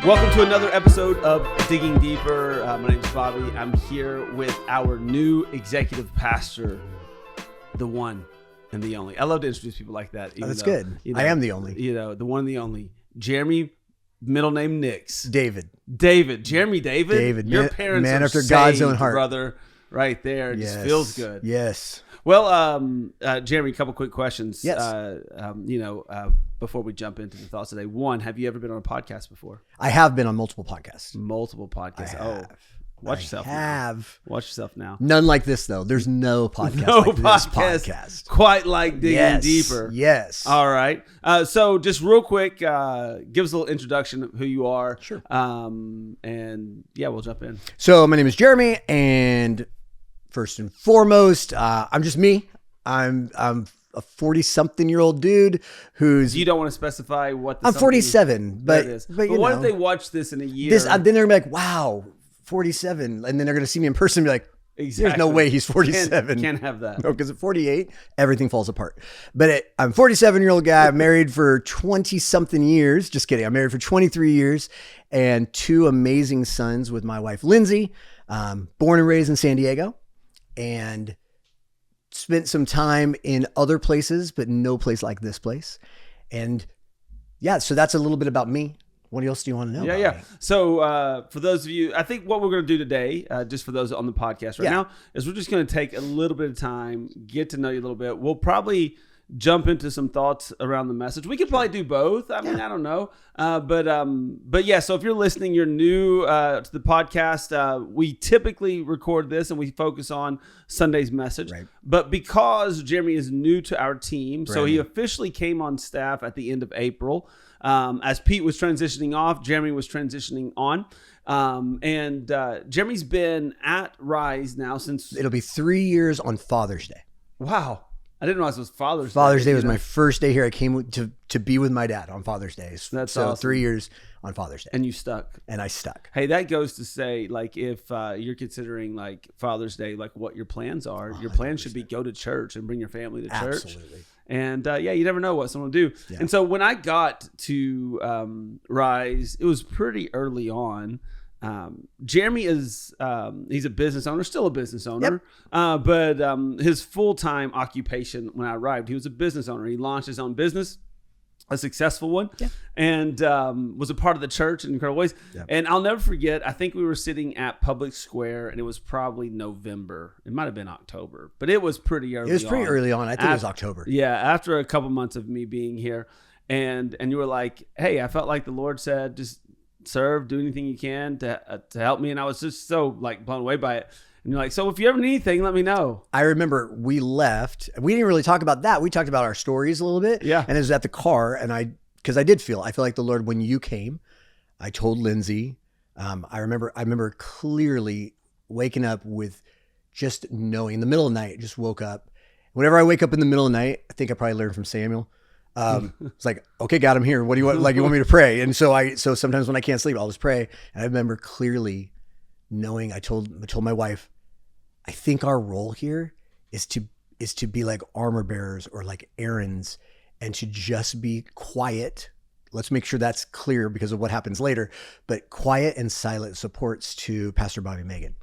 Welcome to another episode of Digging Deeper. My name is Bobby. I'm here with our new executive pastor, the one and the only. I love to introduce people like that. That's good. I am the only. The one and the only. Jeremy, middle name Nix. David. Jeremy David. Your parents man are after saved, God's own heart. Brother. Right there. It just feels good. Yes. Well, Jeremy, a couple quick questions. Yes. Before we jump into the thoughts today. One, have you ever been on a podcast before? I have been on multiple podcasts. Multiple podcasts. Watch yourself. Watch yourself now. None like this though. There's no podcast like this podcast. Quite like Digging Deeper. Yes. All right. So just real quick, give us a little introduction of who you are. Sure. And yeah, we'll jump in. So my name is Jeremy, and first and foremost, I'm just me. I'm a 40-something-year-old dude who's... You don't want to specify what the... I'm 47, but what if they watch this in a year? Then they're going to be like, wow, 47. And then they're going to see me in person and be like, exactly. There's no way he's 47. Can't have that. No, because at 48, everything falls apart. But I'm a 47-year-old guy. I'm married for 20-something years. Just kidding. I'm married for 23 years and two amazing sons with my wife, Lindsay, born and raised in San Diego, and spent some time in other places, but no place like this place. And yeah, so that's a little bit about me. What else do you want to know? Yeah. So for those of you, I think what we're going to do today, just for those on the podcast right now, is we're just going to take a little bit of time, get to know you a little bit. We'll probably jump into some thoughts around the message. We could probably do both. I mean, I don't know. But yeah, so if you're listening, you're new to the podcast, we typically record this and we focus on Sunday's message. Right. But because Jeremy is new to our team, so he officially came on staff at the end of April. As Pete was transitioning off, Jeremy was transitioning on. And Jeremy's been at Rise now since... It'll be 3 years on Father's Day. Wow. I didn't realize it was Father's Day. Father's Day was my first day here. I came to be with my dad on Father's Day. That's so awesome. 3 years on Father's Day. And you stuck. And I stuck. Hey, that goes to say, like, if you're considering like Father's Day, like what your plans are, 100%. Your plans should be go to church and bring your family to church. Absolutely. And you never know what someone will do. Yeah. And so when I got to Rise, it was pretty early on. Jeremy is he's a business owner, still a business owner, but his full-time occupation when I arrived, he was a business owner. He launched his own business, a successful one, and was a part of the church in incredible ways. And I'll never forget, I think we were sitting at Public Square, and it was probably November. It might have been October, but it was pretty early on. It was pretty early on. I think it was October. Yeah, after a couple months of me being here. And you were like, hey, I felt like the Lord said, just serve, do anything you can to help me. And I was just so like blown away by it. And you're like, so if you ever need anything, let me know. I remember we left. We didn't really talk about that. We talked about our stories a little bit. Yeah. And it was at the car. And because I feel like the Lord, when you came, I told Lindsay, I remember clearly waking up with just knowing in the middle of the night, just woke up. Whenever I wake up in the middle of the night, I think I probably learned from Samuel. It's like, okay, God, I'm here. What do you want? Like, you want me to pray? And so sometimes when I can't sleep, I'll just pray. And I remember clearly knowing, I told my wife, I think our role here is to be like armor bearers or like errands, and to just be quiet. Let's make sure that's clear because of what happens later, but quiet and silent supports to Pastor Bobby and Megan.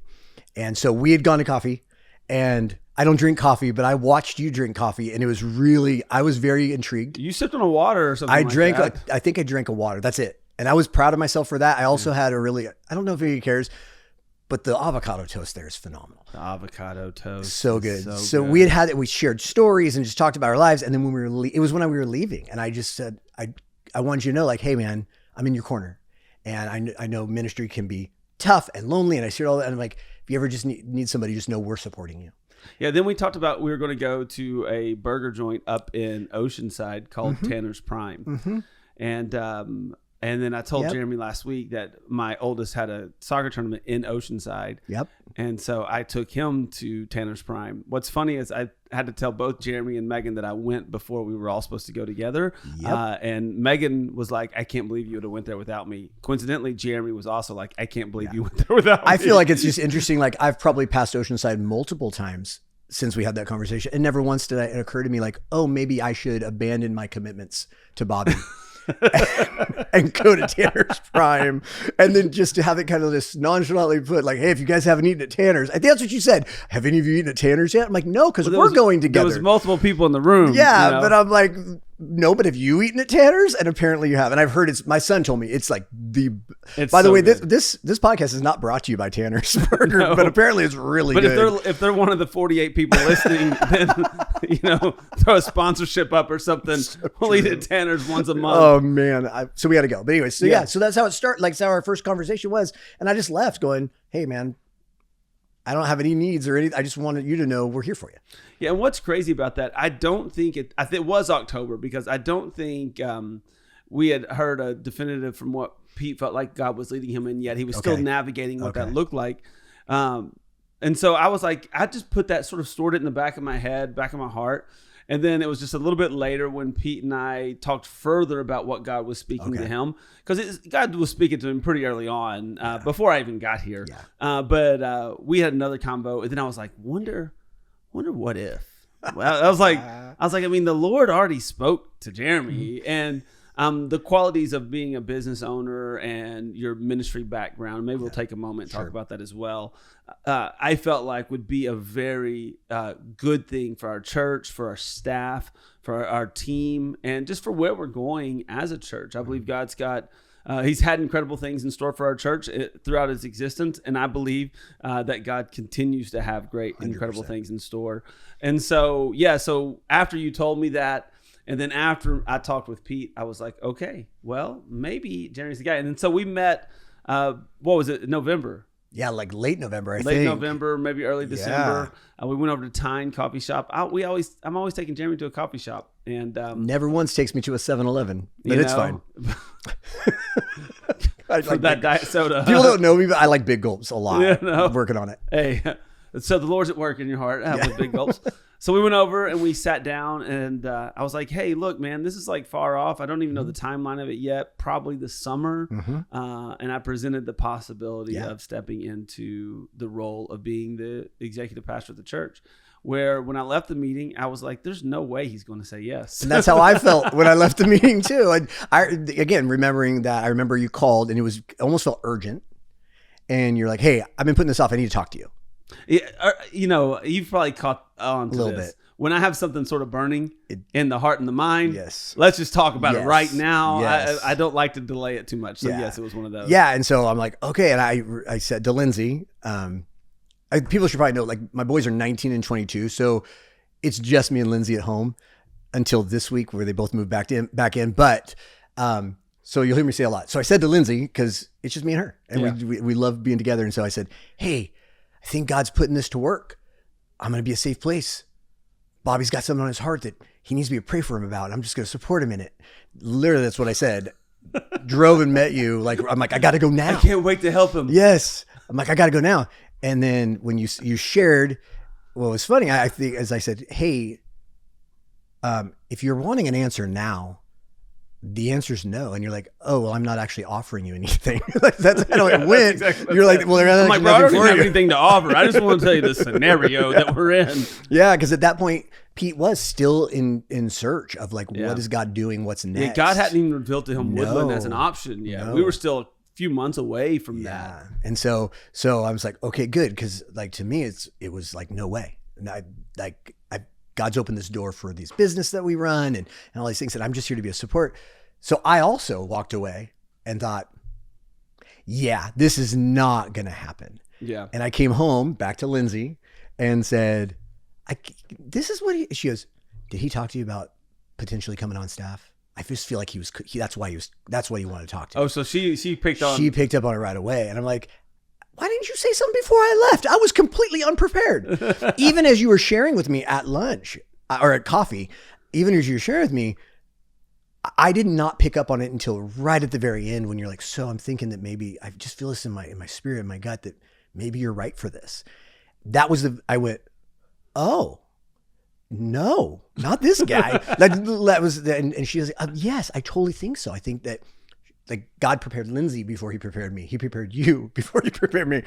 And so we had gone to coffee, and I don't drink coffee, but I watched you drink coffee, and I was very intrigued. You sipped on a water or something. I think I drank a water. That's it. And I was proud of myself for that. I also had I don't know if anybody cares, but the avocado toast there is phenomenal. The avocado toast. So good. So good. We shared stories and just talked about our lives. And then when it was when we were leaving, and I just said, I wanted you to know, like, hey man, I'm in your corner. And I know ministry can be tough and lonely. And I see all that. And I'm like, if you ever just need somebody, just know we're supporting you. Yeah, then we talked about we were going to go to a burger joint up in Oceanside called Tanner's Prime. Mm-hmm. And then I told Jeremy last week that my oldest had a soccer tournament in Oceanside. Yep. And so I took him to Tanner's Prime. What's funny is I had to tell both Jeremy and Megan that I went before we were all supposed to go together. Yep. And Megan was like, I can't believe you would have went there without me. Coincidentally, Jeremy was also like, I can't believe you went there without me. I feel like it's just interesting. Like, I've probably passed Oceanside multiple times since we had that conversation. And never once did it occur to me like, oh, maybe I should abandon my commitments to Bobby and go to Tanner's Prime, and then just to have it kind of this nonchalantly put like, hey, if you guys haven't eaten at Tanner's, I think that's what you said. Have any of you eaten at Tanner's yet? I'm like, no, because we're going together. There was multiple people in the room. Yeah, you know? but I'm like, no, but have you eaten at Tanner's? And apparently you have. And I've heard my son told me it's like by the way, this podcast is not brought to you by Tanner's Burger, No. but apparently it's really good. But if they're one of the 48 people listening, then, throw a sponsorship up or something. We'll eat at Tanner's once a month. Oh man. So we got to go. But anyway, so that's how it started. Like, that's how our first conversation was. And I just left going, hey man, I don't have any needs or anything. I just wanted you to know we're here for you. Yeah, and what's crazy about that, I think it was October, because I don't think we had heard a definitive from what Pete felt like God was leading him in yet. He was still navigating what that looked like. And so I was like, I just put that, sort of stored it in the back of my head, back of my heart. And then it was just a little bit later when Pete and I talked further about what God was speaking to him, because God was speaking to him pretty early on, before I even got here. Yeah. But we had another combo, and then I was like, wonder what if. Well, I was like, I mean, the Lord already spoke to Jeremy, and the qualities of being a business owner and your ministry background, maybe we'll take a moment and talk about that as well. I felt like would be a very good thing for our church, for our staff, for our team, and just for where we're going as a church. I believe God's got, he's had incredible things in store for our church throughout his existence. And I believe that God continues to have great, 100%. Incredible things in store. And so, so after you told me that, and then after I talked with Pete, I was like, okay, well, maybe Jeremy's the guy. And then so we met, what was it, November? Yeah, like late November, I think. Late November, maybe early December. We went over to Tyne Coffee Shop. I'm always taking Jeremy to a coffee shop, and never once takes me to a 7-Eleven, but it's fine. I like that diet soda. People don't know me, but I like big gulps a lot. Yeah, no. I'm working on it. Hey, so the Lord's at work in your heart with big gulps. So we went over and we sat down, and I was like, hey, look, man, this is like far off. I don't even know the timeline of it yet, probably the summer. And I presented the possibility of stepping into the role of being the executive pastor of the church, where when I left the meeting, I was like, there's no way he's going to say yes. And that's how I felt when I left the meeting too. And again, remembering that, I remember you called and it almost felt urgent. And you're like, hey, I've been putting this off. I need to talk to you. Yeah, you've probably caught on to a little this. bit. When I have something sort of burning in the heart and the mind, yes, let's just talk about it right now. Yes. I don't like to delay it too much. So yes, it was one of those. Yeah, and so I'm like, okay, and I said to Lindsay, people should probably know, like, my boys are 19 and 22, so it's just me and Lindsay at home until this week where they both moved back in. But so you'll hear me say a lot. So I said to Lindsay, because it's just me and her, and we love being together, and so I said, hey, I think God's putting this to work. I'm going to be a safe place. Bobby's got something on his heart that he needs me to pray for him about. I'm just going to support him in it. Literally, that's what I said. Drove and met you. I'm like, I got to go now. I can't wait to help him. Yes. I'm like, I got to go now. And then when you shared, well, it was funny. I think, as I said, hey, if you're wanting an answer now, the answer is no. And you're like, oh, well, I'm not actually offering you anything. That's how it went. Exactly you're like, well, they're not I don't have anything to offer. I just want to tell you the scenario that we're in. Yeah, because at that point, Pete was still in search of what is God doing? What's next? Yeah, God hadn't even revealed to him Woodland as an option yet. No. We were still a few months away from that. And so I was like, okay, good. Because to me, it was like, no way. And God's opened this door for these business that we run and all these things, and I'm just here to be a support. So I also walked away and thought, yeah, this is not going to happen. Yeah. And I came home back to Lindsay and said, this is what she goes, did he talk to you about potentially coming on staff? I just feel like that's why he wanted to talk to me. Oh, so she picked up on it right away. And I'm like, why didn't you say something before I left? I was completely unprepared. Even as you were sharing with me at lunch or at coffee, even as you were sharing with me, I did not pick up on it until right at the very end when you're like, so I'm thinking that maybe I just feel this in my spirit, in my gut, that maybe you're right for this. I went, oh, no, not this guy. that was, and she was like, yes, I totally think so. I think that God prepared Lindsay before he prepared me. He prepared you before he prepared me.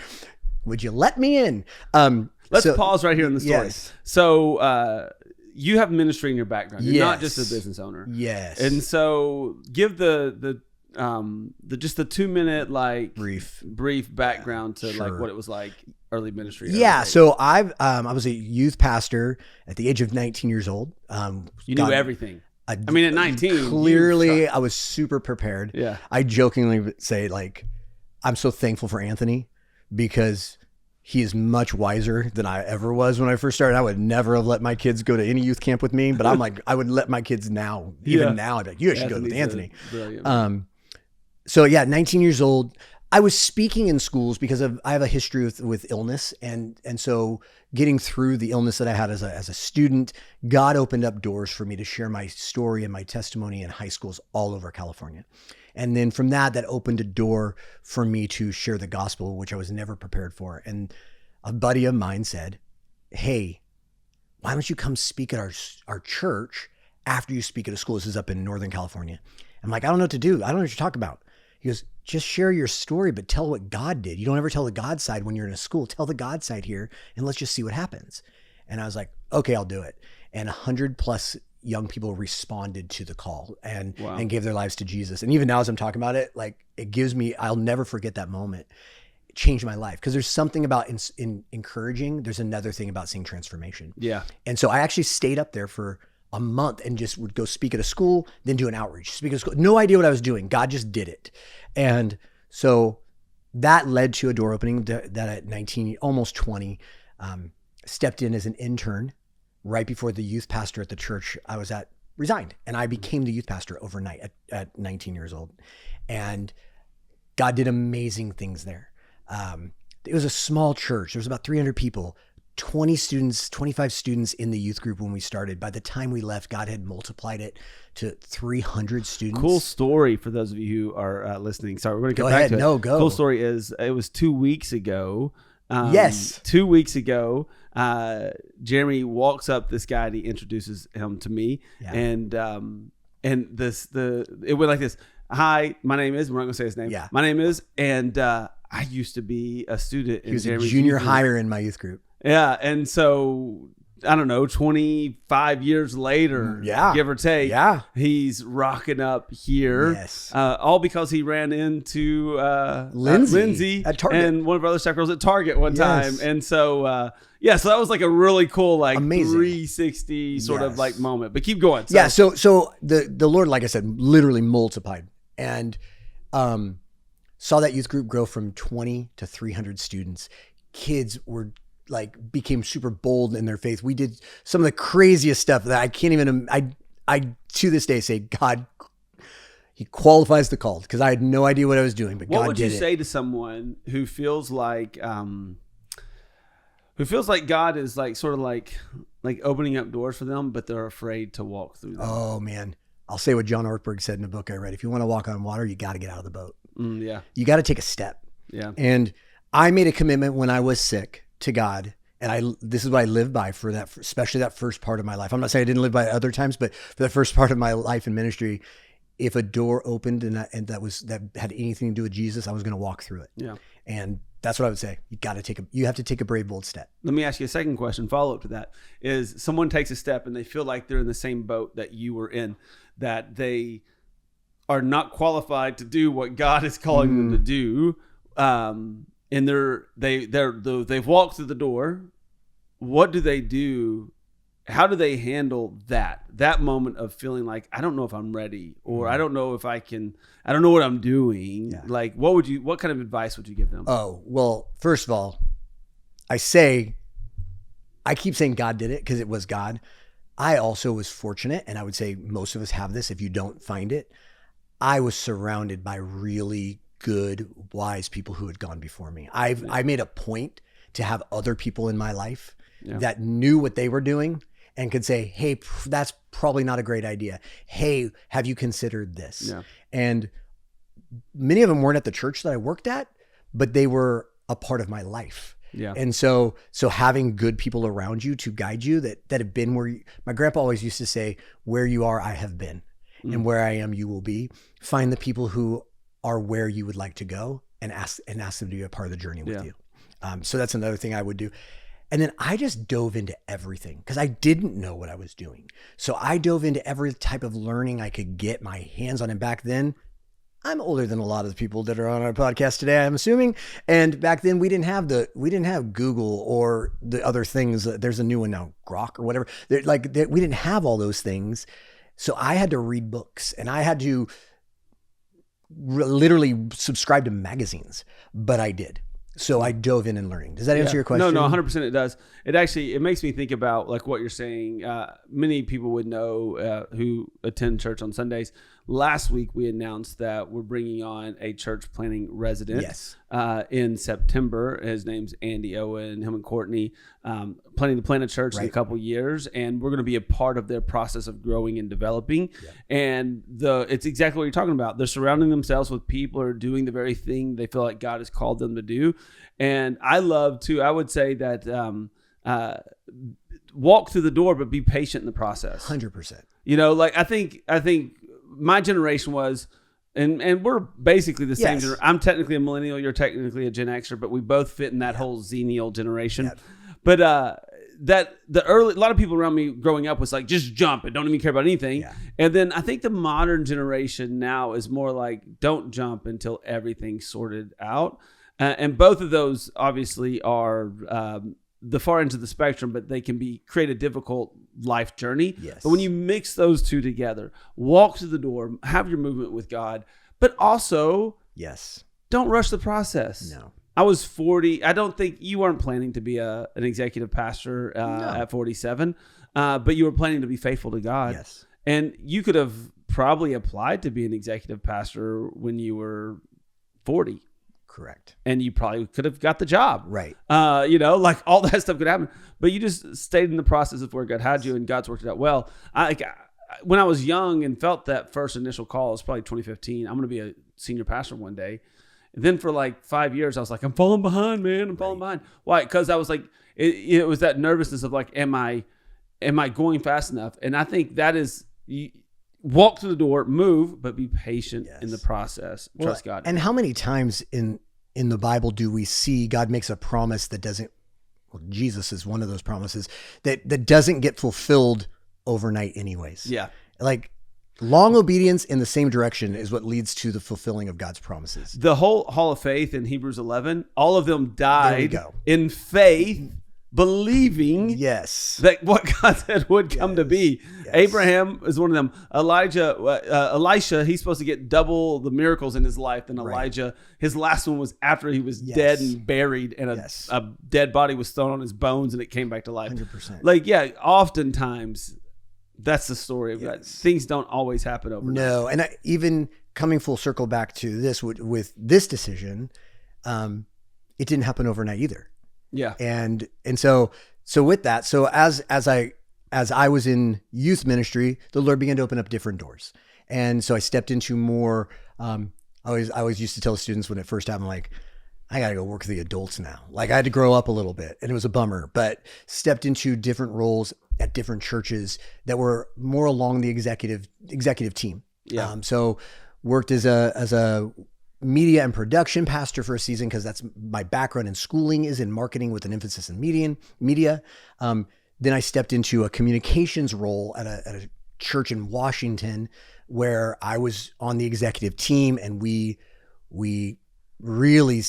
Would you let me in? Let's pause right here in the story. Yes. So, you have ministry in your background. You're not Yes. just a business owner. Yes. And so give the just the 2-minute like brief background to like Sure. what it was like early ministry. Yeah. early. So I was a youth pastor at the age of 19 years old. You knew everything. I mean, at 19, clearly I was super prepared. Yeah. I jokingly would say, like, I'm so thankful for Anthony because he is much wiser than I ever was when I first started. I would never have let my kids go to any youth camp with me, but I'm like, I would let my kids now, even now, I'd be like, you should go with Anthony. Brilliant. So yeah, 19 years old. I was speaking in schools because I have a history with illness. And so getting through the illness that I had as a student, God opened up doors for me to share my story and my testimony in high schools all over California. And then from that opened a door for me to share the gospel, which I was never prepared for. And a buddy of mine said, hey, why don't you come speak at our church after you speak at a school? This is up in Northern California. I'm like, I don't know what to do. I don't know what you're talking about. He goes, just share your story, but tell what God did. You don't ever tell the God side when you're in a school. Tell the God side here, and let's just see what happens. And I was like, okay, I'll do it. And 100+ young people responded to the call and gave their lives to Jesus. And even now, as I'm talking about it, like it gives me, I'll never forget that moment. It changed my life because there's something about in encouraging. There's another thing about seeing transformation. Yeah. And so I actually stayed up there for a month and just would go speak at a school, then do an outreach, speak at a school. No idea what I was doing. God just did it. And so that led to a door opening that at 19, almost 20, stepped in as an intern right before the youth pastor at the church I was at resigned. And I became the youth pastor overnight at 19 years old. And God did amazing things there. It was a small church. There was about 300 people. 20 students, 25 students in the youth group when we started. By the time we left, God had multiplied it to 300 students. Cool story for those of you who are listening. Sorry, we're going to go get back ahead. to it. No, go. Cool story is it was 2 weeks ago. Yes. 2 weeks ago, Jeremy walks up this guy and he introduces him to me. Yeah. And it went like this. Hi, my name is, we're not going to say his name. Yeah. My name is, and I used to be a student. He was a junior hire in my youth group. Yeah. And so, I don't know, 25 years later, give or take, he's rocking up here. Yes. All because he ran into Lindsay at Target. And one of our other staff girls at Target one time. And so, so that was like a really cool, like amazing 360 sort of like moment. But keep going. So. So the Lord, like I said, literally multiplied and saw that youth group grow from 20 to 300 students. Kids were became super bold in their faith. We did some of the craziest stuff that I can't even, I to this day say, God, he qualifies the call because I had no idea what I was doing, but God did it. What would you say to someone who feels like God is like sort of like opening up doors for them, but they're afraid to walk through them? Oh man. I'll say what John Ortberg said in a book I read. If you want to walk on water, you got to get out of the boat. Yeah. You got to take a step. Yeah. And I made a commitment when I was sick to God. And this is what I live by for that, especially that first part of my life. I'm not saying I didn't live by it other times, but for the first part of my life in ministry, if a door opened and that had anything to do with Jesus, I was going to walk through it. Yeah. And that's what I would say. You have to take a brave, bold step. Let me ask you a second question. Follow up to that is someone takes a step and they feel like they're in the same boat that you were in, that they are not qualified to do what God is calling them to do. And they've walked through the door. What do they do? How do they handle that moment of feeling like, I don't know if I'm ready, or I don't know if I can, I don't know what I'm doing. Yeah. Like, what kind of advice would you give them? Oh, well, first of all, I keep saying God did it because it was God. I also was fortunate, and I would say most of us have this if you don't find it. I was surrounded by really good, wise people who had gone before me. I made a point to have other people in my life that knew what they were doing and could say, hey, that's probably not a great idea. Hey, have you considered this? Yeah. And many of them weren't at the church that I worked at, but they were a part of my life. Yeah. And so having good people around you to guide you that have been where my grandpa always used to say, where you are, I have been, and where I am, you will be. Find the people who are where you would like to go and ask them to be a part of the journey with you. So that's another thing I would do. And then I just dove into everything because I didn't know what I was doing. So I dove into every type of learning I could get my hands on. And back then, I'm older than a lot of the people that are on our podcast today, I'm assuming. And back then we didn't have Google or the other things. There's a new one now, Grok or whatever. We didn't have all those things. So I had to read books and I had to literally subscribe to magazines, but I did. So I dove in and learning. Does that answer your question? No, 100% it does. It makes me think about like what you're saying. Many people would know who attend church on Sundays. Last week, we announced that we're bringing on a church planning resident in September. His name's Andy Owen, him and Courtney, planning to plant a church in a couple years. And we're going to be a part of their process of growing and developing. Yeah. And it's exactly what you're talking about. They're surrounding themselves with people who are doing the very thing they feel like God has called them to do. And I would say that walk through the door, but be patient in the process. 100%. Like I think my generation was, and we're basically the same. Yes. I'm technically a millennial. You're technically a Gen Xer, but we both fit in that whole Xennial generation. Yep. But a lot of people around me growing up was like, just jump and don't even care about anything. Yeah. And then I think the modern generation now is more like, don't jump until everything's sorted out. And both of those obviously are the far ends of the spectrum, but they can create a difficult life journey. Yes. But when you mix those two together, walk through the door, have your movement with God, but also don't rush the process. No. I was 40. I don't think you weren't planning to be an executive pastor at 47, but you were planning to be faithful to God. Yes. And you could have probably applied to be an executive pastor when you were 40. Correct. And you probably could have got the job. Right. Like all that stuff could happen. But you just stayed in the process of where God had you and God's worked it out well. When I was young and felt that first initial call, it was probably 2015. I'm going to be a senior pastor one day. And then for like 5 years, I was like, I'm falling behind, man. I'm falling behind. Why? Because I was like, it was that nervousness of like, am I going fast enough? And I think that is... walk through the door, move, but be patient in the process. Trust God. And how many times in the Bible do we see God makes a promise that doesn't, Jesus is one of those promises that doesn't get fulfilled overnight anyways. Yeah. Like long obedience in the same direction is what leads to the fulfilling of God's promises. The whole Hall of Faith in Hebrews 11, all of them died in faith, believing that what God said would come to be. Yes. Abraham is one of them. Elisha, he's supposed to get double the miracles in his life than Elijah. His last one was after he was dead and buried, and a dead body was thrown on his bones, and it came back to life. 100%. Oftentimes that's the story of God. Things don't always happen overnight. No, and even coming full circle back to this with this decision, it didn't happen overnight either. Yeah. And so with that, so as I was in youth ministry, the Lord began to open up different doors. And so I stepped into more, I always used to tell students when it first happened, like, I got to go work with the adults now. Like I had to grow up a little bit and it was a bummer, but stepped into different roles at different churches that were more along the executive team. Yeah. So worked as a media and production pastor for a season because that's my background in schooling is in marketing with an emphasis in media. Then I stepped into a communications role at a church in Washington where I was on the executive team, and we really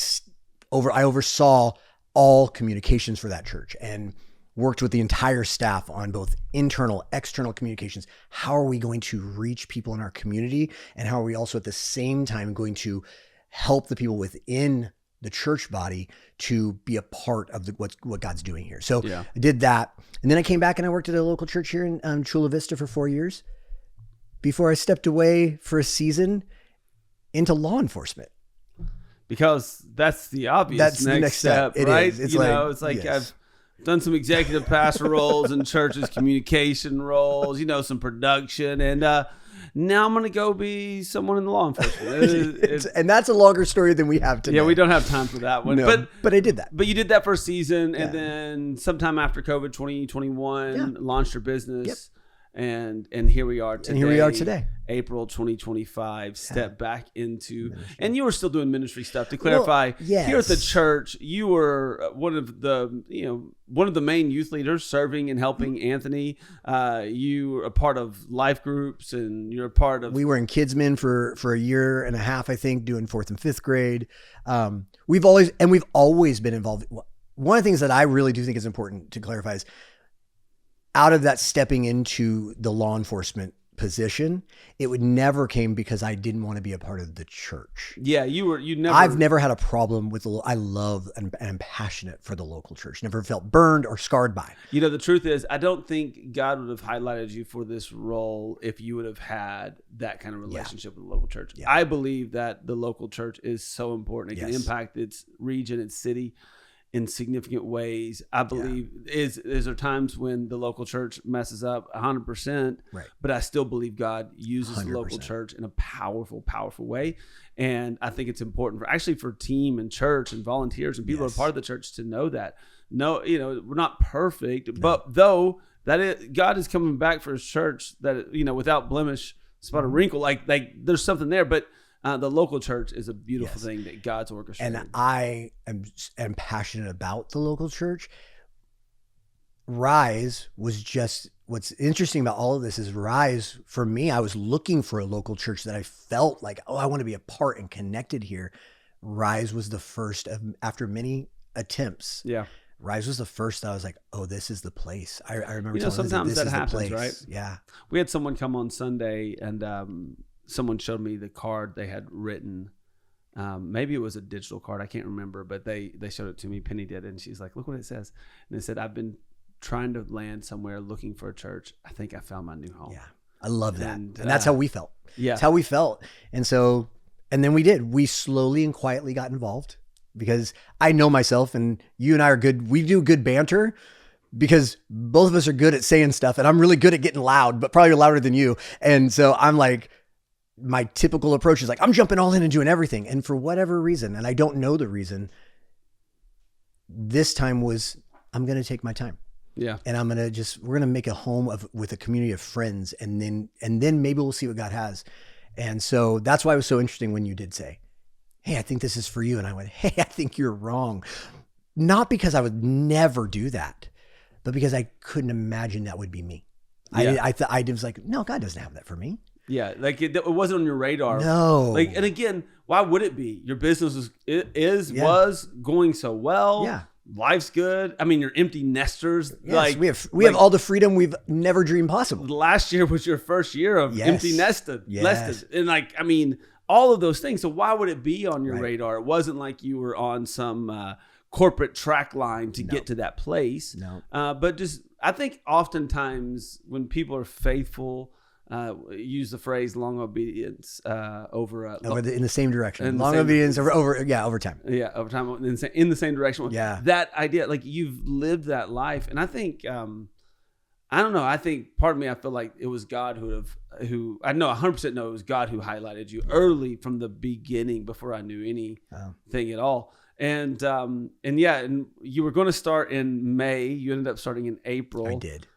I oversaw all communications for that church and worked with the entire staff on both internal, external communications. How are we going to reach people in our community? And how are we also at the same time going to help the people within the church body to be a part of what God's doing here? So I did that. And then I came back and I worked at a local church here in Chula Vista for 4 years before I stepped away for a season into law enforcement. Because that's the obvious next step, it right? Is. It's like I've done some executive pastor roles in churches, communication roles, some production, and now I'm going to go be someone in the law enforcement. And that's a longer story than we have today. Yeah, we don't have time for that one. No, but I did that. But you did that for a season, and then sometime after COVID 2021, launched your business. And here we are today. And here we are today. April 2025, step back into ministry. And you were still doing ministry stuff. To clarify, yes. Here at the church, you were one of the main youth leaders serving and helping Anthony. You were a part of life groups, and you're a part of. We were in Kidsmen for a year and a half, I think, doing 4th and 5th grade. We've always been involved. One of the things that I really do think is important to clarify is, out of that stepping into the law enforcement position, it would never came because I didn't want to be a part of the church. Yeah, I've never had a problem with I love and am passionate for the local church. Never felt burned or scarred by. The truth is, I don't think God would have highlighted you for this role if you would have had that kind of relationship with the local church. Yeah. I believe that the local church is so important. It can impact its region, its city, in significant ways. I believe is there times when the local church messes up 100%, right? But I still believe God uses 100%. The local church in a powerful, powerful way. And I think it's important for team and church and volunteers and people who are part of the church to know that. No, we're not perfect, but though God is coming back for his church that, without blemish, spot a wrinkle, like there's something there, but the local church is a beautiful thing that God's orchestrated. And I am passionate about the local church. Rise was just, what's interesting about all of this is Rise, for me, I was looking for a local church that I felt like, I want to be a part and connected here. Rise was the first after many attempts. Yeah. Rise was the first that I was like, this is the place. I remember telling sometimes this that happens, right? Yeah. We had someone come on Sunday and, someone showed me the card they had written. Maybe it was a digital card. I can't remember, but they showed it to me. Penny did. And she's like, look what it says. And it said, I've been trying to land somewhere looking for a church. I think I found my new home. Yeah. I love that. And that's how we felt. Yeah. That's how we felt. And then we did. We slowly and quietly got involved because I know myself and you and I are good. We do good banter because both of us are good at saying stuff and I'm really good at getting loud, but probably louder than you. And so I'm like, my typical approach is like, I'm jumping all in and doing everything. And for whatever reason, and I don't know the reason, this time was, I'm going to take my time. Yeah. And we're going to make a home with a community of friends. And then maybe we'll see what God has. And so that's why it was so interesting when you did say, hey, I think this is for you. And I went, hey, I think you're wrong. Not because I would never do that, but because I couldn't imagine that would be me. Yeah. I was like, no, God doesn't have that for me. Yeah, like it wasn't on your radar. No. And again, why would it be? Your business was going so well. Yeah. Life's good. I mean, you're empty nesters. Yes, we have all the freedom we've never dreamed possible. Last year was your first year of empty nested. Yes. And all of those things. So why would it be on your radar? It wasn't like you were on some corporate track line to get to that place. No. But just, I think oftentimes when people are faithful, use the phrase long obedience in the same direction. Long obedience over time. Yeah, over time in the same direction. Yeah. That idea, like you've lived that life. And I think, I don't know. I think part of me, I feel like it was God I know 100% know it was God who highlighted you early from the beginning before I knew anything at all. And you were going to start in May. You ended up starting in April. I did.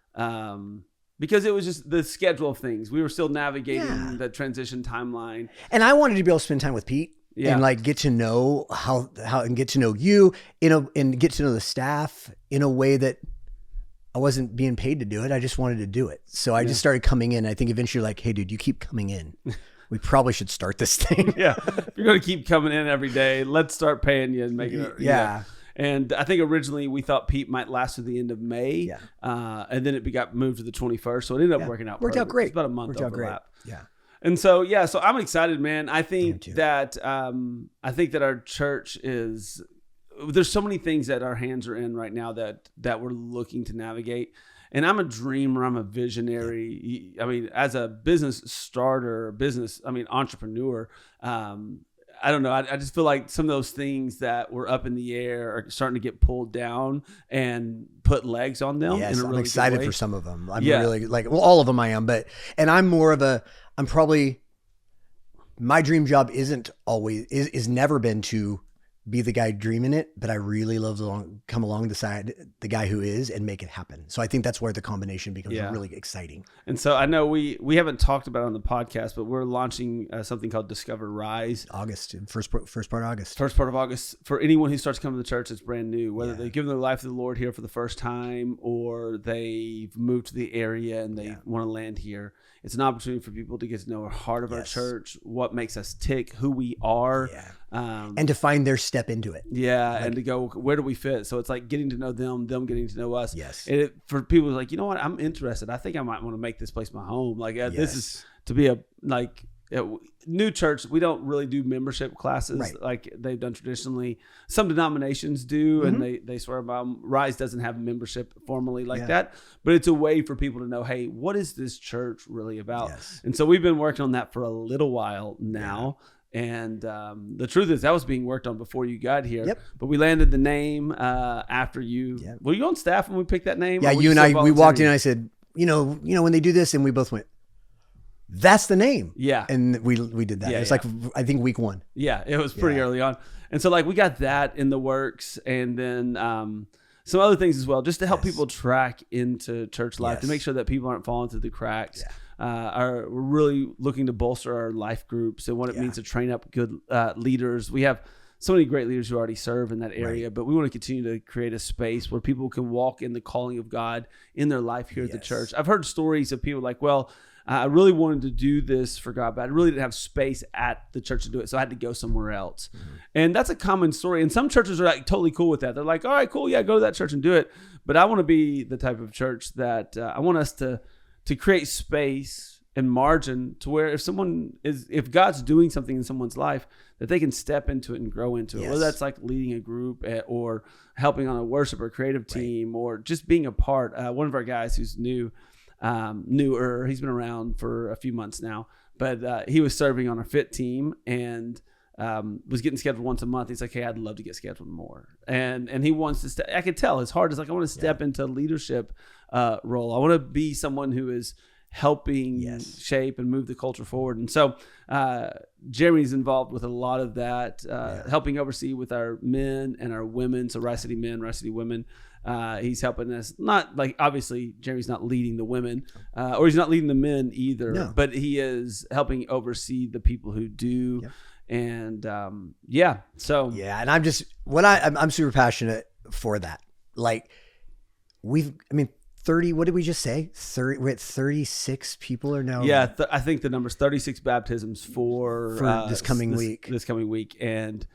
Because it was just the schedule of things. We were still navigating the transition timeline. And I wanted to be able to spend time with Pete and like get to know how and get to know you, and get to know the staff in a way that I wasn't being paid to do it. I just wanted to do it. So I just started coming in. I think eventually like, hey dude, you keep coming in. We probably should start this thing. Yeah. If you're going to keep coming in every day, let's start paying you and making it. Yeah. And I think originally we thought Pete might last to the end of May, and then it got moved to the 21st. So it ended up working out. Worked out great. It's about a month overlap. Yeah. And so so I'm excited, man. I think that our church is. There's so many things that our hands are in right now that we're looking to navigate. And I'm a dreamer. I'm a visionary. I mean, as a business starter, entrepreneur. I don't know. I just feel like some of those things that were up in the air are starting to get pulled down and put legs on them. Yes, in a really I'm excited good way. for some of them. I'm really all of them I am, and I'm probably, my dream job is never been to be the guy dreaming it, but I really love to come along the side, the guy who is, and make it happen. So I think that's where the combination becomes really exciting. And so I know we haven't talked about it on the podcast, but we're launching something called Discover Rise. August, first part of August. First part of August, for anyone who starts coming to the church that's brand new, whether they've given their life to the Lord here for the first time or they've moved to the area and they want to land here. It's an opportunity for people to get to know the heart of our church, what makes us tick, who we are. And to find their step into it. And to go, where do we fit? So it's like getting to know them getting to know us. Yes. And for people like, you know what, I'm interested. I think I might want to make this place my home. Like this is to be a new church. We don't really do membership classes like they've done traditionally. Some denominations do, and they swear by them. Rise doesn't have membership formally like that, but it's a way for people to know, hey, what is this church really about? Yes. And so we've been working on that for a little while now. And the truth is that was being worked on before you got here. But we landed the name after you. Were you on staff when we picked that name? Yeah, you and I, we walked in and I said, you know, when they do this, and we both went, that's the name. Yeah. And we did that. It's like, I think week 1. Yeah, it was pretty early on. And so like we got that in the works, and then some other things as well, just to help people track into church life, to make sure that people aren't falling through the cracks. We're really looking to bolster our life groups and what it means to train up good leaders. We have so many great leaders who already serve in that area, but we want to continue to create a space where people can walk in the calling of God in their life here at the church. I've heard stories of people like, well, I really wanted to do this for God, but I really didn't have space at the church to do it, so I had to go somewhere else. And that's a common story. And some churches are like totally cool with that. They're like, all right, cool, yeah, go to that church and do it. But I want to be the type of church that I want us to create space and margin to where if God's doing something in someone's life, that they can step into it and grow into it. Whether that's like leading a group or helping on a worship or creative team or just being a part. One of our guys who's newer, he's been around for a few months now, but he was serving on our fit team and was getting scheduled once a month. He's like, hey, I'd love to get scheduled more. And he wants to I could tell his heart is like, I want to step into a leadership role. I want to be someone who is helping shape and move the culture forward. And so Jeremy's involved with a lot of that, helping oversee with our men and our women. So Rice City men, Rice City women. He's helping us, not like, obviously Jeremy's not leading the women or he's not leading the men either, but he is helping oversee the people who do. And and I'm just, I'm super passionate for that. Like 30, what did we just say? 30, we're at 36 people are now. Yeah. I think the number's 36 baptisms for this coming week. This coming week. And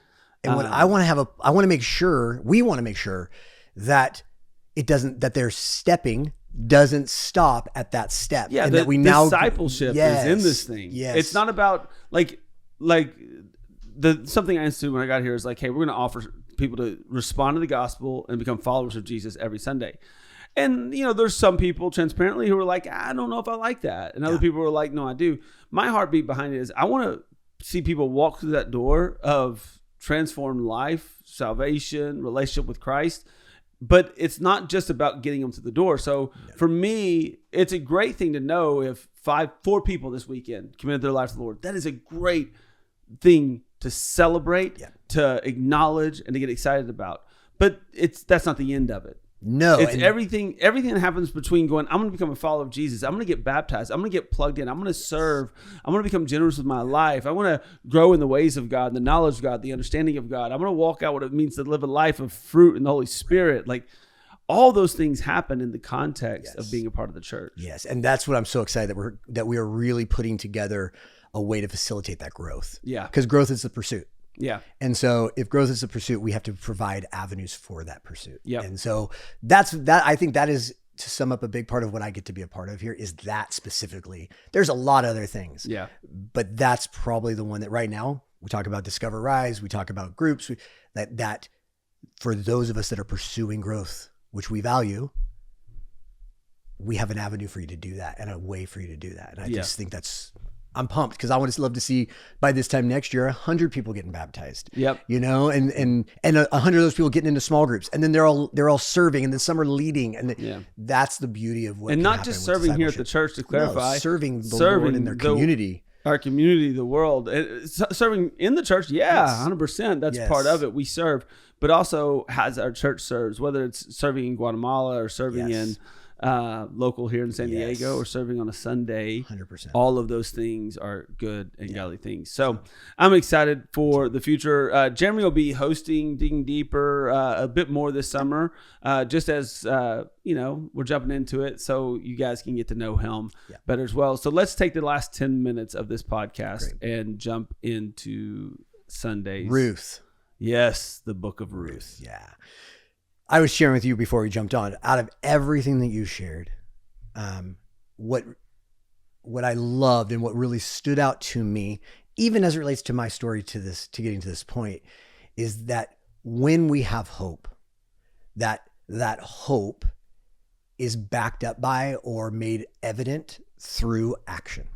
what we want to make sure that it doesn't, that their stepping doesn't stop at that step. Yeah. And that that we now discipleship is in this thing. Yes. It's not about like something I instituted when I got here is like, hey, we're going to offer people to respond to the gospel and become followers of Jesus every Sunday. And, there's some people transparently who are like, I don't know if I like that. And other people are like, no, I do. My heartbeat behind it is I want to see people walk through that door of transformed life, salvation, relationship with Christ. But it's not just about getting them to the door. So for me, it's a great thing to know if 4 people this weekend committed their life to the Lord. That is a great thing to celebrate, to acknowledge, and to get excited about. But that's not the end of it. No, it's everything that happens between going, I'm going to become a follower of Jesus. I'm going to get baptized. I'm going to get plugged in. I'm going to serve. I'm going to become generous with my life. I want to grow in the ways of God, the knowledge of God, the understanding of God. I'm going to walk out what it means to live a life of fruit in the Holy Spirit. Like all those things happen in the context of being a part of the church. Yes. And that's what I'm so excited that we are really putting together a way to facilitate that growth. Yeah. Because growth is the pursuit. Yeah. And so if growth is a pursuit, we have to provide avenues for that pursuit. Yeah. And so I think that is, to sum up, a big part of what I get to be a part of here is that specifically. There's a lot of other things. Yeah. But that's probably the one that right now we talk about Discover Rise. We talk about groups that for those of us that are pursuing growth, which we value, we have an avenue for you to do that and a way for you to do that. And I just think I'm pumped because I would love to see by this time next year 100 people getting baptized. Yep. And 100 of those people getting into small groups, and then they're all serving, and then some are leading, and that's the beauty of what. And not just serving here at the church, to clarify, serving the Lord in their community. our community, the world, serving in the church. Yeah, Yes. 100%. That's Yes. part of it. We serve, but also as our church serves, whether it's serving in Guatemala or serving Yes. in local here in San Yes. Diego or serving on a Sunday. 100%. All of those things are good and godly things. So I'm excited for the future. Jeremy will be hosting Digging Deeper a bit more this summer, just as, we're jumping into it so you guys can get to know him better as well. So let's take the last 10 minutes of this podcast and jump into Sundays. Ruth. Yes, the book of Ruth. Yeah. I was sharing with you before we jumped on, out of everything that you shared, what I loved and what really stood out to me, even as it relates to my story to getting to this point, is that when we have hope, that hope is backed up by or made evident through action.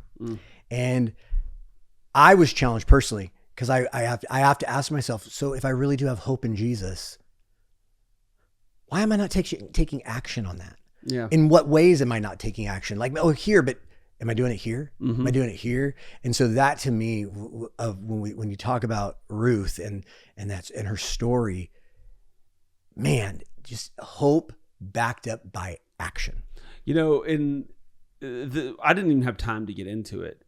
And I was challenged personally because I have to ask myself, so if I really do have hope in Jesus, why am I not taking action on that? Yeah. In what ways am I not taking action? Like, here, but am I doing it here? Am I doing it here? And so that to me, when you talk about Ruth and her story, man, just hope backed up by action. I didn't even have time to get into it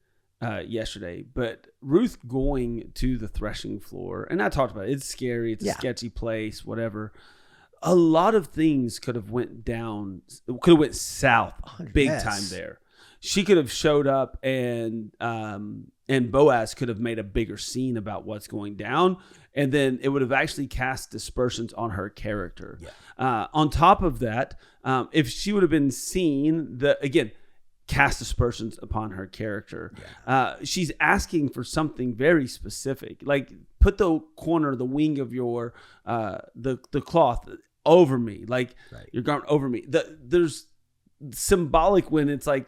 yesterday, but Ruth going to the threshing floor, and I talked about it. It's scary. It's a sketchy place, whatever. A lot of things could have went south big time there. She could have showed up and Boaz could have made a bigger scene about what's going down. And then it would have actually cast dispersions on her character. Yeah. On top of that, if she would have been seen, cast aspersions upon her character. Yeah. She's asking for something very specific, like put the wing of your the cloth over me, like your garment over me. There's symbolic when it's like,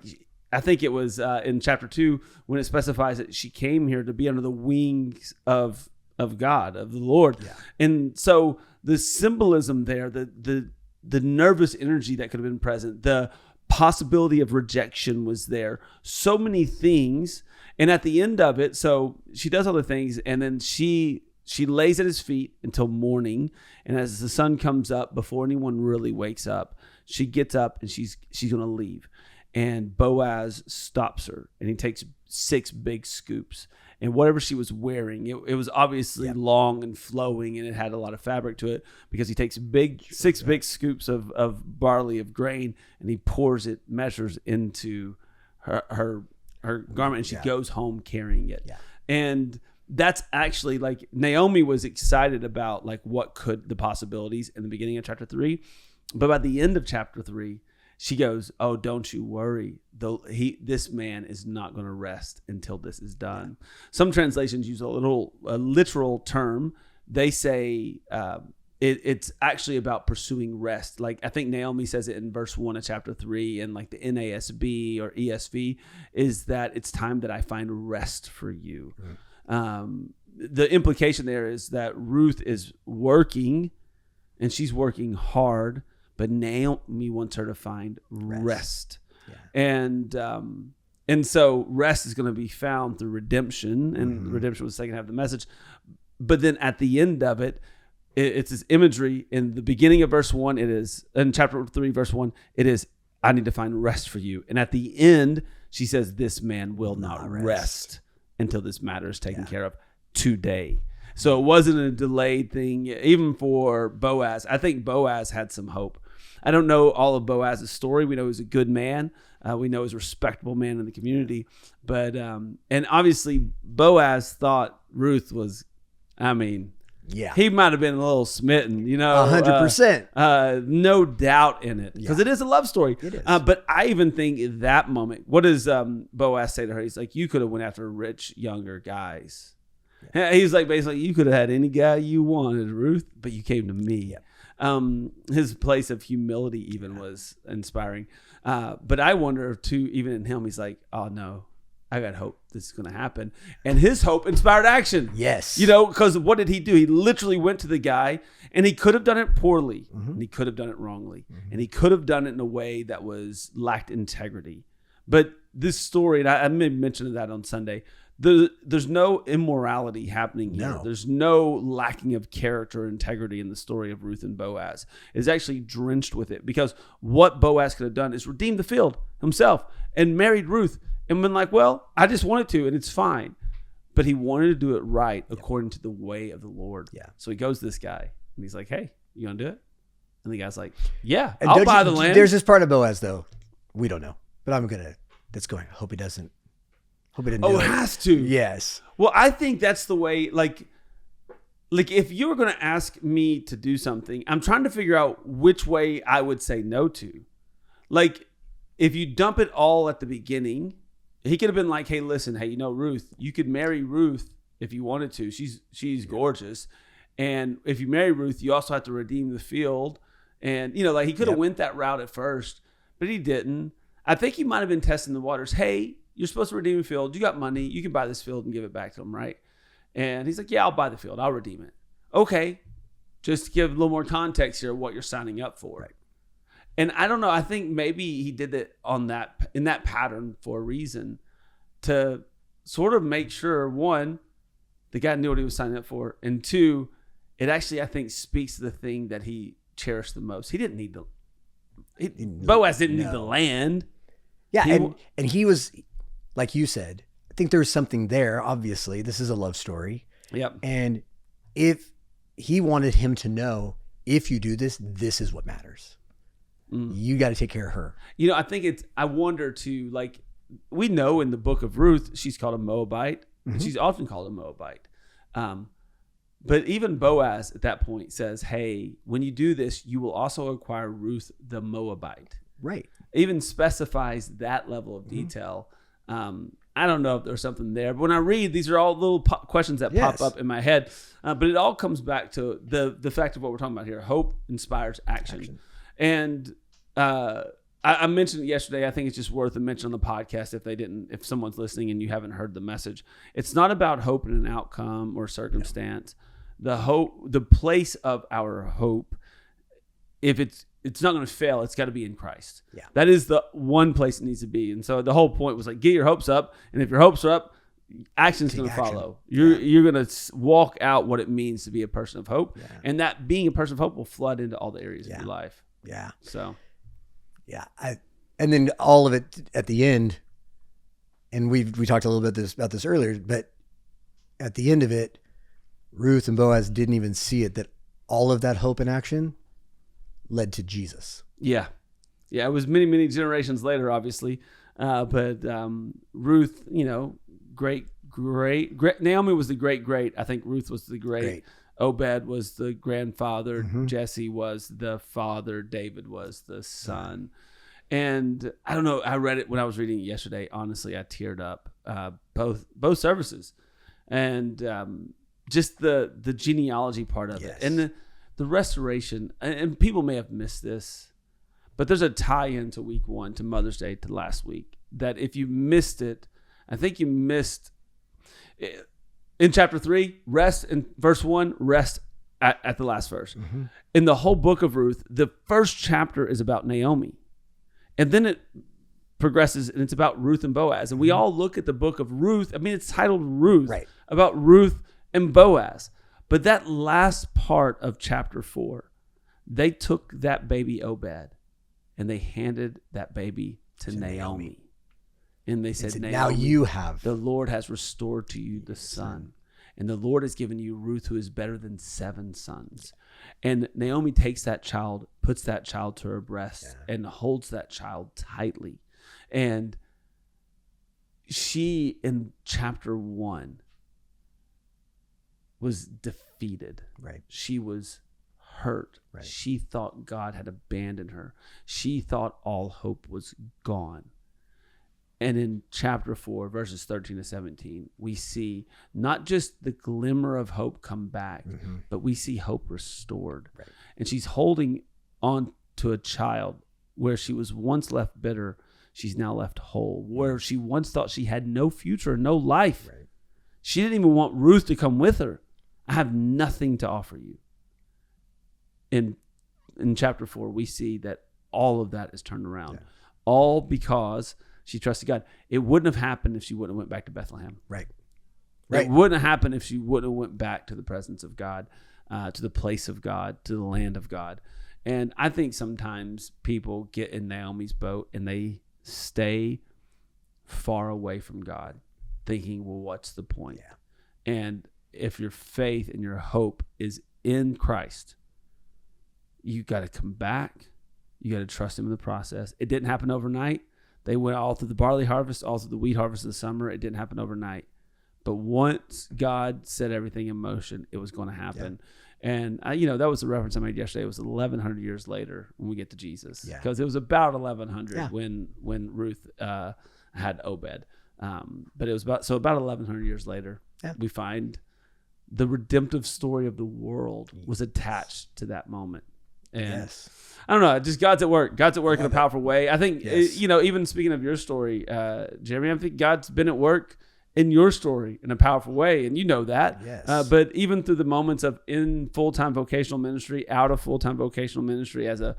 I think it was in chapter 2 when it specifies that she came here to be under the wings of God, of the Lord. Yeah. And so the symbolism there, the nervous energy that could have been present, the possibility of rejection was there. So many things. And at the end of it, so she does all the things, and then she lays at his feet until morning. And as the sun comes up, before anyone really wakes up, she gets up and she's going to leave. And Boaz stops her, and he takes 6 big scoops. And whatever she was wearing, it was obviously long and flowing, and it had a lot of fabric to it, because he takes 6 big scoops of barley, of grain, and he measures into her garment, and she goes home carrying it. Yeah. And that's actually, like, Naomi was excited about, like, what could the possibilities in the beginning of chapter 3. But by the end of chapter 3, she goes, "Oh, don't you worry. This man is not going to rest until this is done." Yeah. Some translations use a literal term. They say it's actually about pursuing rest. Like, I think Naomi says it in verse 1 of chapter 3, and like the NASB or ESV is that it's time that I find rest for you. Mm. The implication there is that Ruth is working, and she's working hard, but Naomi wants her to find rest. Yeah. And so rest is going to be found through redemption, and redemption was the second half of the message. But then at the end of it, it's this imagery. In the beginning of verse 1, it is, in chapter 3, verse 1, it is, I need to find rest for you. And at the end, she says, this man will not rest until this matter is taken care of today. So it wasn't a delayed thing, even for Boaz. I think Boaz had some hope. I don't know all of Boaz's story. We know he's a good man. We know he's a respectable man in the community. But, and obviously Boaz thought Ruth was, he might have been a little smitten, 100%. No doubt in it, because it is a love story. It is. But I even think in that moment, what does Boaz say to her? He's like, you could have went after rich, younger guys. Yeah. He's like, basically, you could have had any guy you wanted, Ruth, but you came to me. Yeah. His place of humility even was inspiring. But I wonder too, even in him, he's like, oh no, I got hope this is going to happen. And his hope inspired action. Yes. Because what did he do? He literally went to the guy, and he could have done it poorly, and he could have done it wrongly, and he could have done it in a way that lacked integrity. But this story, and I maybe mentioned that on Sunday, there's no immorality happening here. No. There's no lacking of character or integrity in the story of Ruth and Boaz. It's actually drenched with it, because what Boaz could have done is redeemed the field himself and married Ruth and been like, well, I just wanted to, and it's fine. But he wanted to do it right according to the way of the Lord. Yeah. So he goes to this guy and he's like, hey, you gonna do it? And the guy's like, yeah, And I'll buy the land. There's this part of Boaz, though. We don't know. But that's going, I hope he didn't Oh, know it it. has to. Yes. Well, I think that's the way, like if you were going to ask me to do something, I'm trying to figure out which way I would say no to. Like, if you dump it all at the beginning, he could have been like, hey, listen, hey, Ruth, you could marry Ruth if you wanted to. She's gorgeous. And if you marry Ruth, you also have to redeem the field. And, like he could have went that route at first, but he didn't. I think he might have been testing the waters. Hey, you're supposed to redeem a field. You got money. You can buy this field and give it back to him, right? And he's like, yeah, I'll buy the field. I'll redeem it. Okay. Just to give a little more context here of what you're signing up for. Right. And I don't know. I think maybe he did it in that pattern for a reason, to sort of make sure, one, the guy knew what he was signing up for. And two, it actually, I think, speaks to the thing that he cherished the most. He didn't need Boaz didn't need the land. Yeah. And he was, like you said, I think there's something there. Obviously, this is a love story. Yep. And if he wanted him to know, if you do this, this is what matters. You got to take care of her. I think I wonder too, like, we know in the book of Ruth, she's called a Moabite. Mm-hmm. She's often called a Moabite. But even Boaz at that point says, hey, when you do this, you will also acquire Ruth the Moabite. Right. Even specifies that level of detail. I don't know if there's something there, but when I read, these are all little questions that pop up in my head. But it all comes back to the fact of what we're talking about here. Hope inspires action. And I mentioned it yesterday. I think it's just worth a mention on the podcast if someone's listening and you haven't heard the message. It's not about hope in an outcome or circumstance. The place of our hope, if it's not going to fail, it's got to be in Christ. Yeah. That is the one place it needs to be. And so the whole point was like, get your hopes up. And if your hopes are up, action's going to follow. You're going to walk out what it means to be a person of hope. Yeah. And that being a person of hope will flood into all the areas of your life. Yeah. So. Yeah. And then all of it at the end, and we talked a little bit about this earlier, but at the end of it, Ruth and Boaz didn't even see it, that all of that hope and action led to Jesus. Yeah. Yeah. It was many, many generations later, obviously. But Ruth, great. Naomi was the great. I think Ruth was the great. Obed was the grandfather. Mm-hmm. Jesse was the father. David was the son. And I don't know. I read it when I was reading it yesterday. Honestly, I teared up both services, and just the genealogy part of it, and the restoration. And people may have missed this, but there's a tie-in to week 1, to Mother's Day, to last week. That if you missed it, I think you missed it. In chapter 3, rest in verse 1, rest at the last verse. Mm-hmm. In the whole book of Ruth, the first chapter is about Naomi. And then it progresses and it's about Ruth and Boaz. And we all look at the book of Ruth. I mean, it's titled Ruth, about Ruth and Boaz. But that last part of chapter 4, they took that baby Obed and they handed that baby to Naomi. And they said, now you have. The Lord has restored to you the son. And the Lord has given you Ruth, who is better than 7 sons. And Naomi takes that child, puts that child to her breast, and holds that child tightly. And she, in chapter 1, was defeated. Right. She was hurt. Right. She thought God had abandoned her. She thought all hope was gone. And in chapter 4, verses 13 to 17, we see not just the glimmer of hope come back, but we see hope restored. Right. And she's holding on to a child where she was once left bitter, she's now left whole. Where she once thought she had no future, no life. Right. She didn't even want Ruth to come with her. I have nothing to offer you. In chapter 4, we see that all of that is turned around. Yeah. All because She trusted God. It wouldn't have happened if she wouldn't have went back to Bethlehem. Right. It wouldn't have happened if she wouldn't have went back to the presence of God, to the place of God, to the land of God. And I think sometimes people get in Naomi's boat and they stay far away from God, thinking, well, what's the point? Yeah. And if your faith and your hope is in Christ, you got to come back. You got to trust him in the process. It didn't happen overnight. They went all through the barley harvest, all through the wheat harvest of the summer. It didn't happen overnight. But once God set everything in motion, it was going to happen. Yeah. And, that was the reference I made yesterday. It was 1,100 years later when we get to Jesus. Because it was about 1,100 when Ruth had Obed. But it was about 1,100 years later, we find the redemptive story of the world was attached to that moment. And I don't know, just God's at work. God's at work in a powerful way. I think, even speaking of your story, Jeremy, I think God's been at work in your story in a powerful way. And you know that. Yes. But even through the moments of in full-time vocational ministry, out of full-time vocational ministry, as a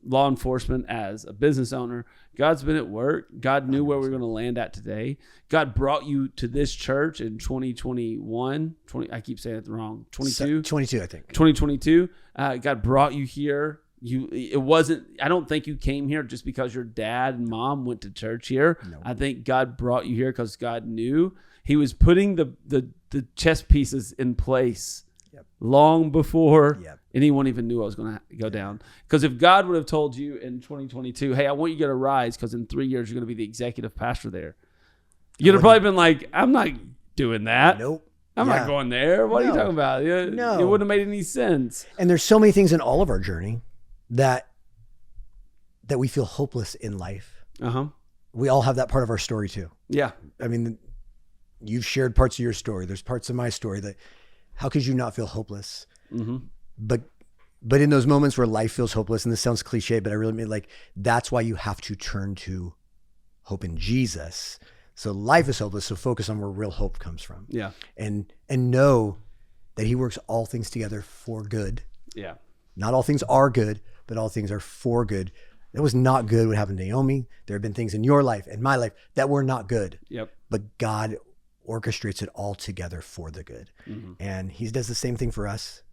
law enforcement, as a business owner, God's been at work. God knew where we were going to land at today. God brought you to this church in 2021. I keep saying it wrong. 22, I think. 2022. God brought you here. I don't think you came here just because your dad and mom went to church here. No. I think God brought you here because God knew he was putting the chess pieces in place long before anyone even knew I was going to go down. Because if God would have told you in 2022, hey, I want you to get a rise because in 3 years you're going to be the executive pastor there, you'd have probably been like, I'm not doing that. Nope. I'm not going there. What are you talking about? No. It wouldn't have made any sense. And there's so many things in all of our journey that we feel hopeless in life. We all have that part of our story too. Yeah. I mean, you've shared parts of your story. There's parts of my story that, how could you not feel hopeless? Mm-hmm. But in those moments where life feels hopeless, and this sounds cliche, but I really mean, like, that's why you have to turn to hope in Jesus. So life is hopeless. So focus on where real hope comes from. Yeah. And know that he works all things together for good. Yeah. Not all things are good, but all things are for good. That was not good what happened to Naomi. There have been things in your life and my life that were not good. Yep. But God orchestrates it all together for the good. Mm-hmm. And he does the same thing for us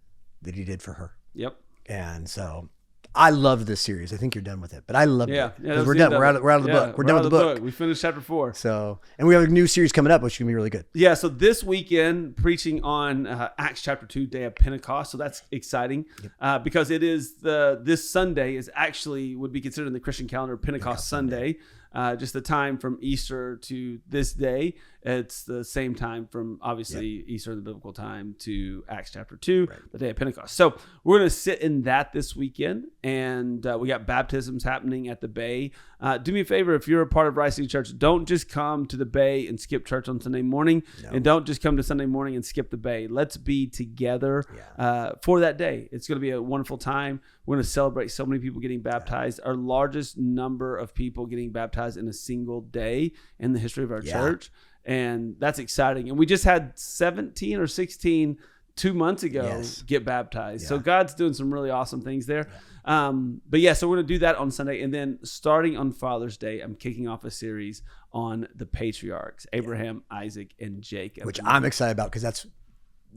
that he did for her. Yep. And so I love this series. I think you're done with it, but I love it. Yeah, we're done. We're out of the book. We're done with the book. We finished chapter 4. So, and we have a new series coming up, which is going to be really good. Yeah. So this weekend, preaching on Acts chapter 2, day of Pentecost. So that's exciting because it is this Sunday is actually would be considered in the Christian calendar Pentecost Sunday. Just the time from Easter to this day. It's the same time from obviously Easter, the biblical time, to Acts chapter 2, the day of Pentecost. So we're going to sit in that this weekend, and we got baptisms happening at the Bay. Do me a favor, if you're a part of Rice City Church, don't just come to the Bay and skip church on Sunday morning, and don't just come to Sunday morning and skip the Bay. Let's be together for that day. It's going to be a wonderful time. We're going to celebrate so many people getting baptized. Our largest number of people getting baptized in a single day in the history of our church. And that's exciting. And we just had 17 or 16 2 months ago get baptized. So God's doing some really awesome things there. So we're going to do that on Sunday. And then starting on Father's Day, I'm kicking off a series on the patriarchs, Abraham, Isaac, and Jacob. Which I'm excited about because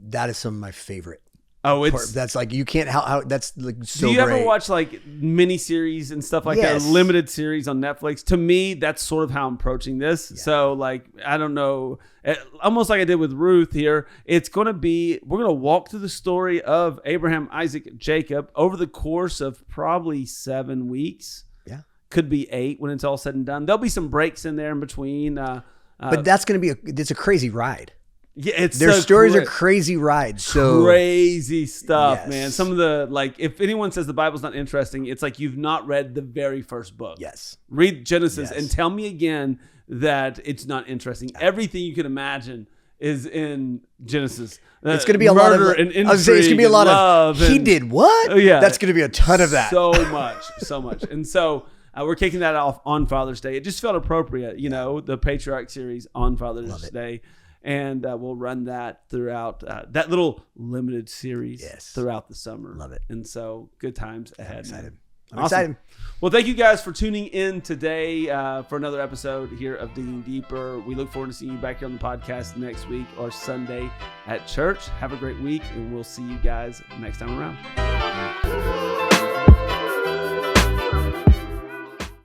that is some of my favorite. Oh, it's that's like you can't how that's like so. Do you great. ever watch like mini series and stuff like that? A limited series on Netflix. To me, that's sort of how I'm approaching this. Yeah. So like I don't know, almost like I did with Ruth here. It's going to be we're going to walk through the story of Abraham, Isaac, Jacob over the course of probably 7 weeks. Yeah, could be 8 when it's all said and done. There'll be some breaks in there in between. But that's going to be it's a crazy ride. Yeah, their stories are crazy rides. So crazy stuff, man. Some of the like, if anyone says the Bible's not interesting, it's like you've not read the very first book. Yes, read Genesis and tell me again that it's not interesting. Everything you can imagine is in Genesis. It's going to be a lot of and intrigue. I was saying it's going to be a lot of he did what? Oh yeah, that's going to be a ton of that. So much, and so. We're kicking that off on Father's Day. It just felt appropriate, the Patriarch series on Father's Day. And we'll run that throughout that little limited series throughout the summer. Love it. And so good times ahead. I'm excited. I'm excited. Well, thank you guys for tuning in today for another episode here of Digging Deeper. We look forward to seeing you back here on the podcast next week or Sunday at church. Have a great week, and we'll see you guys next time around.